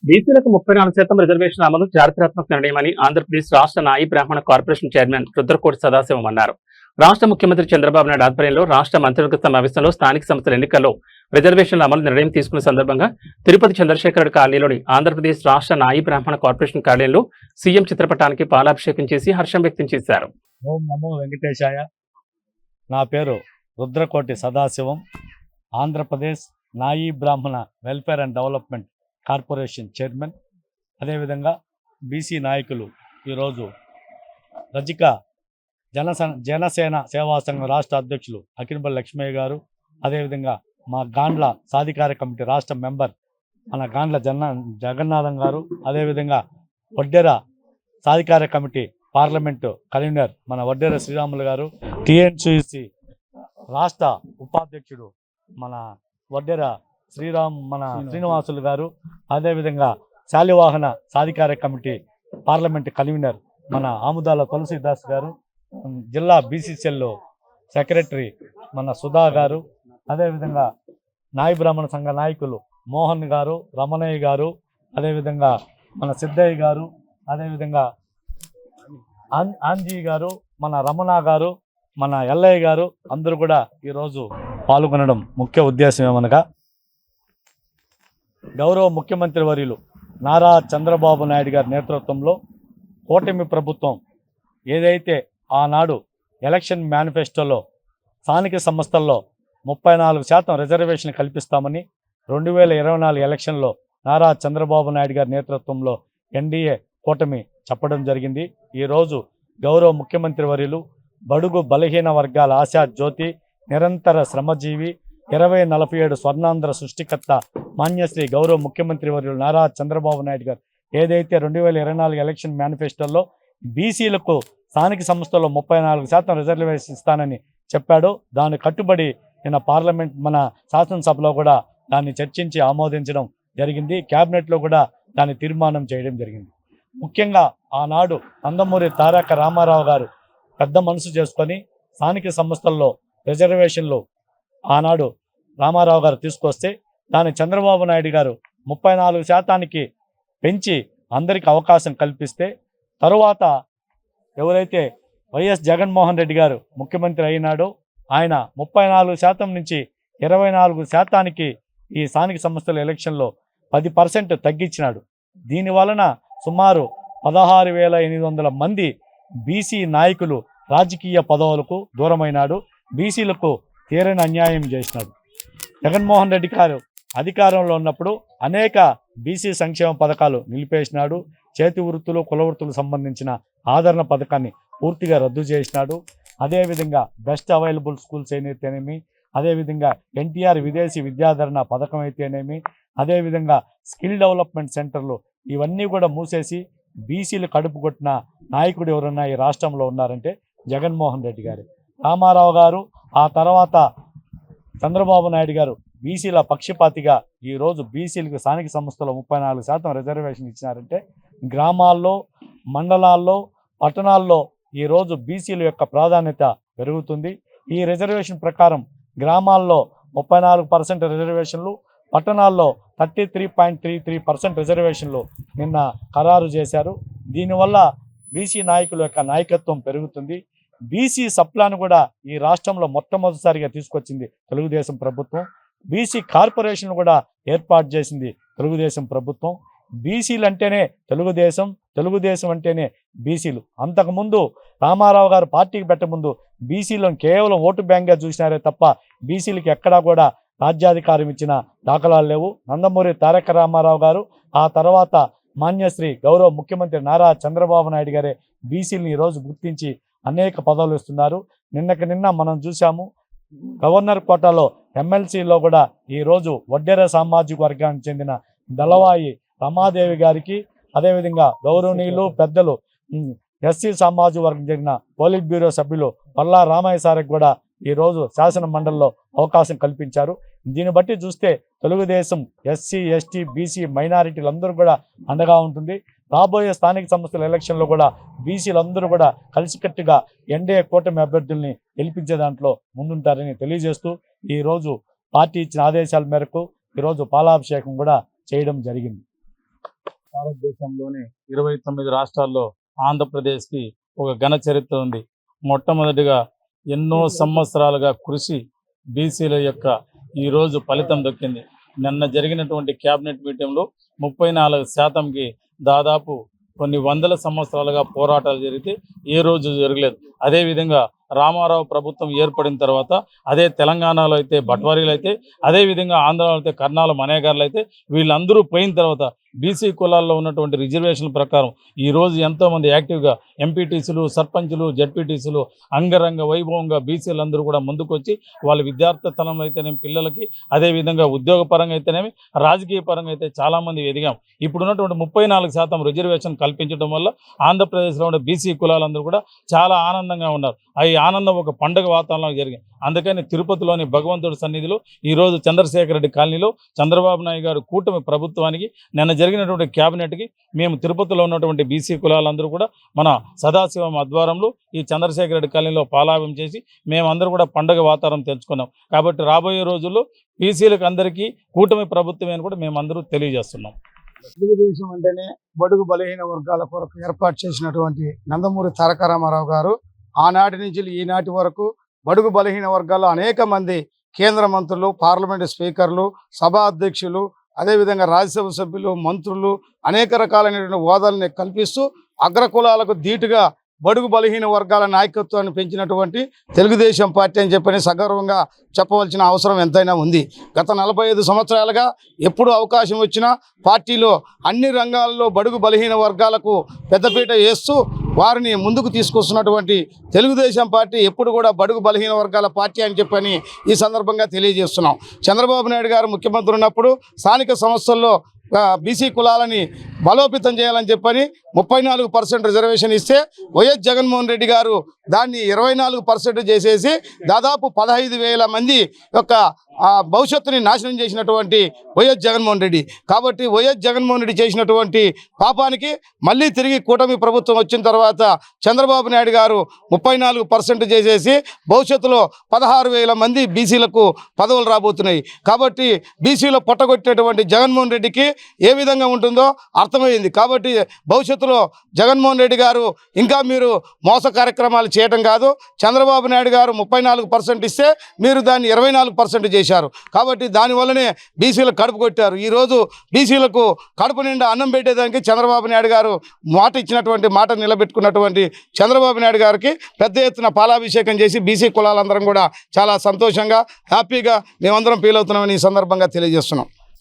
బీసీలకు 34% రిజర్వేషన్ అమలు చారిత్రాత్మక నిర్ణయమని ఆంధ్రప్రదేశ్ రాష్ట్ర నాయి బ్రాహ్మణ కార్పొరేషన్ చైర్మన్ రుద్రకోటి సదాశివం అన్నారు. రాష్ట్ర ముఖ్యమంత్రి చంద్రబాబు నాయుడు ఆధ్వర్యంలో రాష్ట్ర మంత్రివర్గ సమావేశంలో స్థానిక సంస్థల ఎన్నికల్లో రిజర్వేషన్ల అమలు నిర్ణయం తీసుకున్న సందర్భంగా తిరుపతి చంద్రశేఖర్ కాలనీలోని ఆంధ్రప్రదేశ్ రాష్ట్ర నాయి బ్రాహ్మణ కార్పొరేషన్ కార్యాలయంలో సీఎం చిత్రపటానికి పాలాభిషేకం చేసి హర్షం వ్యక్తం చేశారు. ఓం నమో వెంకటేశాయ. నా పేరు రుద్రకోటి సదాశివం. ఆంధ్రప్రదేశ్ నాయి బ్రాహ్మణ welfare and development corporation chairman. అదేవిధంగా బీసీ నాయకులు ఈరోజు రజిక జనసేన సేవా సంఘం రాష్ట్ర అధ్యక్షులు అకినపల్లి లక్ష్మయ్య గారు, అదేవిధంగా మా గాండ్ల సాధికార కమిటీ రాష్ట్ర మెంబర్ మన గాండ్ల జగన్నాథం గారు, అదేవిధంగా వడ్డెర సాధికార కమిటీ పార్లమెంటు కన్వీనర్ మన వడ్డెర శ్రీరాములు గారు, టీఎన్సీసీ రాష్ట్ర ఉపాధ్యక్షుడు మన వడ్డెర శ్రీనివాసులు గారు, అదేవిధంగా శాలివాహన సాధికార కమిటీ పార్లమెంటు కన్వీనర్ మన ఆముదాల తులసీదాస్ గారు, జిల్లా బీసీసీఎల్ సెక్రటరీ మన సుధా గారు, అదేవిధంగా నాయి బ్రాహ్మణ సంఘ నాయకులు మోహన్ గారు, రమణయ్య గారు, అదేవిధంగా మన సిద్ధయ్య గారు, అదేవిధంగా ఆంజీ గారు, మన రమణ గారు, మన ఎల్లయ్య గారు అందరూ కూడా ఈరోజు పాల్గొనడం ముఖ్య ఉద్దేశం ఏమనగా, గౌరవ ముఖ్యమంత్రి వర్యులు నారా చంద్రబాబు నాయుడు గారి నేతృత్వంలో కూటమి ప్రభుత్వం ఏదైతే ఆనాడు ఎలక్షన్ మేనిఫెస్టోలో స్థానిక సంస్థల్లో 34% రిజర్వేషన్ కల్పిస్తామని 2024 ఎలక్షన్లో నారా చంద్రబాబు నాయుడు గారి నేతృత్వంలో ఎన్డీఏ కూటమి చెప్పడం జరిగింది. ఈరోజు గౌరవ ముఖ్యమంత్రి వర్యులు బడుగు బలహీన వర్గాల ఆశా జ్యోతి, నిరంతర శ్రమజీవి, 2047 స్వర్ణాంధ్ర సృష్టికర్త మాన్యశ్రీ గౌరవ ముఖ్యమంత్రి వర్యులు నారా చంద్రబాబు నాయుడు గారు ఏదైతే 2024 ఎలక్షన్ మేనిఫెస్టోలో బీసీలకు స్థానిక సంస్థల్లో 34% రిజర్వేషన్ ఇస్తానని చెప్పాడో దాన్ని కట్టుబడి నిన్న పార్లమెంట్ మన శాసనసభలో కూడా దాన్ని చర్చించి ఆమోదించడం జరిగింది. క్యాబినెట్లో కూడా దాన్ని తీర్మానం చేయడం జరిగింది. ముఖ్యంగా ఆనాడు నందమూరి తారక రామారావు గారు పెద్ద మనసు చేసుకొని స్థానిక సంస్థల్లో రిజర్వేషన్లు ఆనాడు రామారావు గారు తీసుకొస్తే దాన్ని చంద్రబాబు నాయుడు గారు 34% పెంచి అందరికీ అవకాశం కల్పిస్తే తరువాత ఎవరైతే వైఎస్ జగన్మోహన్ రెడ్డి గారు ముఖ్యమంత్రి అయినాడో ఆయన 34% నుంచి 24% ఈ స్థానిక సంస్థల ఎలక్షన్లో 10% తగ్గించినాడు. దీనివలన సుమారు 16,800 మంది బీసీ నాయకులు రాజకీయ పదవులకు దూరమైనాడు. బీసీలకు తీరని అన్యాయం చేసినాడు. జగన్మోహన్ రెడ్డి గారు అధికారంలో ఉన్నప్పుడు అనేక బీసీ సంక్షేమ పథకాలు నిలిపేసినాడు. చేతి వృత్తులు, కుల వృత్తులకు సంబంధించిన ఆదరణ పథకాన్ని పూర్తిగా రద్దు చేసినాడు. అదేవిధంగా బెస్ట్ అవైలబుల్ స్కూల్స్ అయితేనేమి, అదేవిధంగా ఎన్టీఆర్ విదేశీ విద్యాధరణ పథకం అయితేనేమి, అదేవిధంగా స్కిల్ డెవలప్మెంట్ సెంటర్లు ఇవన్నీ కూడా మూసేసి బీసీలు కడుపు కొట్టిన నాయకుడు ఎవరన్నా ఈ రాష్ట్రంలో ఉన్నారంటే జగన్మోహన్ రెడ్డి గారు. రామారావు గారు ఆ తర్వాత చంద్రబాబు నాయుడు గారు బీసీల పక్షపాతిగా ఈరోజు బీసీలకు స్థానిక సంస్థలో 34% రిజర్వేషన్ ఇచ్చినారంటే గ్రామాల్లో, మండలాల్లో, పట్టణాల్లో ఈరోజు బీసీల యొక్క ప్రాధాన్యత పెరుగుతుంది. ఈ రిజర్వేషన్ ప్రకారం గ్రామాల్లో 34% రిజర్వేషన్లు, పట్టణాల్లో 33.33% రిజర్వేషన్లు నిన్న ఖరారు చేశారు. దీనివల్ల బీసీ నాయకుల యొక్క నాయకత్వం పెరుగుతుంది. బీసీ సప్లాను కూడా ఈ రాష్ట్రంలో మొట్టమొదటిసారిగా తీసుకొచ్చింది తెలుగుదేశం ప్రభుత్వం. బీసీ కార్పొరేషన్ కూడా ఏర్పాటు చేసింది తెలుగుదేశం ప్రభుత్వం. బీసీలు అంటేనే తెలుగుదేశం, తెలుగుదేశం అంటేనే బీసీలు. అంతకుముందు రామారావు గారు పార్టీకి పెట్టముందు బీసీలను కేవలం ఓటు బ్యాంక్గా చూసినారే తప్ప బీసీలకి ఎక్కడా కూడా రాజ్యాధికారం ఇచ్చిన దాఖలాలు లేవు. నందమూరి తారక రామారావు గారు, ఆ తర్వాత మాన్యశ్రీ గౌరవ ముఖ్యమంత్రి నారా చంద్రబాబు నాయుడు గారే బీసీలను ఈరోజు గుర్తించి అనేక పదవులు ఇస్తున్నారు. నిన్న మనం చూసాము గవర్నర్ కోటాలో ఎమ్మెల్సీలో కూడా ఈరోజు వడ్డెర సామాజిక వర్గానికి చెందిన దళవాయి రమాదేవి గారికి, అదేవిధంగా గౌరవనీయులు పెద్దలు ఎస్సీ సామాజిక వర్గం చెందిన పోలిట్ బ్యూరో సభ్యులు పల్లా రామయ్య సార్కి కూడా ఈరోజు శాసన మండలిలో అవకాశం కల్పించారు. దీన్ని బట్టి చూస్తే తెలుగుదేశం ఎస్సీ, ఎస్టీ, బీసీ మైనారిటీలందరూ కూడా అండగా ఉంటుంది. రాబోయే స్థానిక సంస్థల ఎలక్షన్లో కూడా బీసీలందరూ కూడా కలిసికట్టుగా ఎన్డీఏ కూటమి అభ్యర్థుల్ని గెలిపించే దాంట్లో ముందుంటారని తెలియజేస్తూ ఈరోజు పార్టీ ఇచ్చిన ఆదేశాల మేరకు ఈరోజు పాలాభిషేకం కూడా చేయడం జరిగింది. భారతదేశంలోని 29 రాష్ట్రాల్లో ఆంధ్రప్రదేశ్కి ఒక ఘన చరిత్ర ఉంది. మొట్టమొదటిగా ఎన్నో సంవత్సరాలుగా కృషి బీసీల యొక్క ఈరోజు ఫలితం దక్కింది. నిన్న జరిగినటువంటి క్యాబినెట్ మీటింగ్లో 34%కి దాదాపు కొన్ని వందల సంవత్సరాలుగా పోరాటాలు జరిగితే ఏ రోజు జరగలేదు. అదేవిధంగా రామారావు ప్రభుత్వం ఏర్పడిన తర్వాత అదే తెలంగాణలో అయితే బట్వారీలు అయితే, అదేవిధంగా ఆంధ్రాలో అయితే కర్నాల మనేగారులు అయితే, వీళ్ళందరూ పోయిన తర్వాత బీసీ కులాల్లో ఉన్నటువంటి రిజర్వేషన్ల ప్రకారం ఈరోజు ఎంతోమంది యాక్టివ్గా ఎంపీటీసీలు, సర్పంచులు, జడ్పీటీసీలు అంగరంగ వైభవంగా బీసీలందరూ కూడా ముందుకొచ్చి వాళ్ళ విద్యార్థితనంలో అయితేనేమి పిల్లలకి, అదేవిధంగా ఉద్యోగపరంగా అయితేనేమి రాజకీయ పరంగా అయితే చాలామంది ఎదిగాం. ఇప్పుడున్నటువంటి 34% రిజర్వేషన్ కల్పించడం వల్ల ఆంధ్రప్రదేశ్లో ఉన్న బీసీ కులాలందరూ కూడా చాలా ఆనందంగా ఉన్నారు. ఈ ఆనందం ఒక పండుగ వాతావరణంలో జరిగింది. అందుకని తిరుపతిలోని భగవంతుడి సన్నిధిలో ఈరోజు చంద్రశేఖర్ రెడ్డి కాలనీలో చంద్రబాబు నాయుడు గారు కూటమి ప్రభుత్వానికి నిన్న జరిగినటువంటి క్యాబినెట్కి మేము తిరుపతిలో ఉన్నటువంటి బీసీ కులాలందరూ కూడా మన సదాశివం ఆధ్వర్యంలో ఈ చంద్రశేఖర్ రెడ్డి కాలనీలో పాలాభం చేసి మేమందరూ కూడా పండుగ వాతావరణం తెచ్చుకున్నాం. కాబట్టి రాబోయే రోజుల్లో బీసీలకు అందరికీ కూటమి ప్రభుత్వమే అని కూడా మేమందరూ తెలియజేస్తున్నాం. తెలుగుదేశం అంటేనే బడుగు బలహీన వర్గాల కొరకు ఏర్పాటు చేసినటువంటి నందమూరి తారక రామారావు గారు ఆనాటి నుంచి ఈనాటి వరకు బడుగు బలహీన వర్గాల్లో అనేక మంది కేంద్ర మంత్రులు, పార్లమెంటు స్పీకర్లు, సభా అధ్యక్షులు, అదేవిధంగా రాజ్యసభ సభ్యులు, మంత్రులు అనేక రకాలైనటువంటి హోదాలని కల్పిస్తూ అగ్రకులాలకు ధీటుగా బడుగు బలహీన వర్గాల నాయకత్వాన్ని పెంచినటువంటి తెలుగుదేశం పార్టీ అని చెప్పని సగర్వంగా చెప్పవలసిన అవసరం ఎంతైనా ఉంది. గత 45 సంవత్సరాలుగా ఎప్పుడు అవకాశం వచ్చినా పార్టీలో అన్ని రంగాల్లో బడుగు బలహీన వర్గాలకు పెద్దపీట వేస్తూ వారిని ముందుకు తీసుకొస్తున్నటువంటి తెలుగుదేశం పార్టీ ఎప్పుడు కూడా బడుగు బలహీన వర్గాల పార్టీ అని చెప్పని ఈ సందర్భంగా తెలియజేస్తున్నాం. చంద్రబాబు నాయుడు గారు ముఖ్యమంత్రి ఉన్నప్పుడు స్థానిక సంస్థల్లో బీసీ కులాలని బలోపేతం చేయాలని చెప్పని 34% రిజర్వేషన్ ఇస్తే వైఎస్ జగన్మోహన్ రెడ్డి గారు దాన్ని 24% చేసేసి దాదాపు 15,000 మంది యొక్క భవిష్యత్తుని నాశనం చేసినటువంటి వైఎస్ జగన్మోహన్ రెడ్డి. కాబట్టి వైఎస్ జగన్మోహన్ రెడ్డి చేసినటువంటి పాపానికి మళ్ళీ తిరిగి కూటమి ప్రభుత్వం వచ్చిన తర్వాత చంద్రబాబు నాయుడు గారు 34% చేసేసి భవిష్యత్తులో 16,000 మంది బీసీలకు పదవులు రాబోతున్నాయి. కాబట్టి బీసీలో పొట్టగొట్టినటువంటి జగన్మోహన్ రెడ్డికి ఏ విధంగా ఉంటుందో అర్థమైంది. కాబట్టి భవిష్యత్తులో జగన్మోహన్ రెడ్డి గారు ఇంకా మీరు మోస కార్యక్రమాలు చేయటం కాదు, చంద్రబాబు నాయుడు గారు 34% ఇస్తే మీరు దాన్ని 24% చేశారు. కాబట్టి దానివల్లనే బీసీలకు కడుపు కొట్టారు. ఈరోజు బీసీలకు కడుపు నిండా అన్నం పెట్టేదానికి చంద్రబాబు నాయుడు గారు మాట ఇచ్చినటువంటి మాట నిలబెట్టుకున్నటువంటి చంద్రబాబు నాయుడు గారికి పెద్ద ఎత్తున పాలాభిషేకం చేసి బీసీ కులాలందరం కూడా చాలా సంతోషంగా హ్యాపీగా మేమందరం ఫీల్ అవుతున్నామని ఈ సందర్భంగా తెలియజేస్తున్నాం.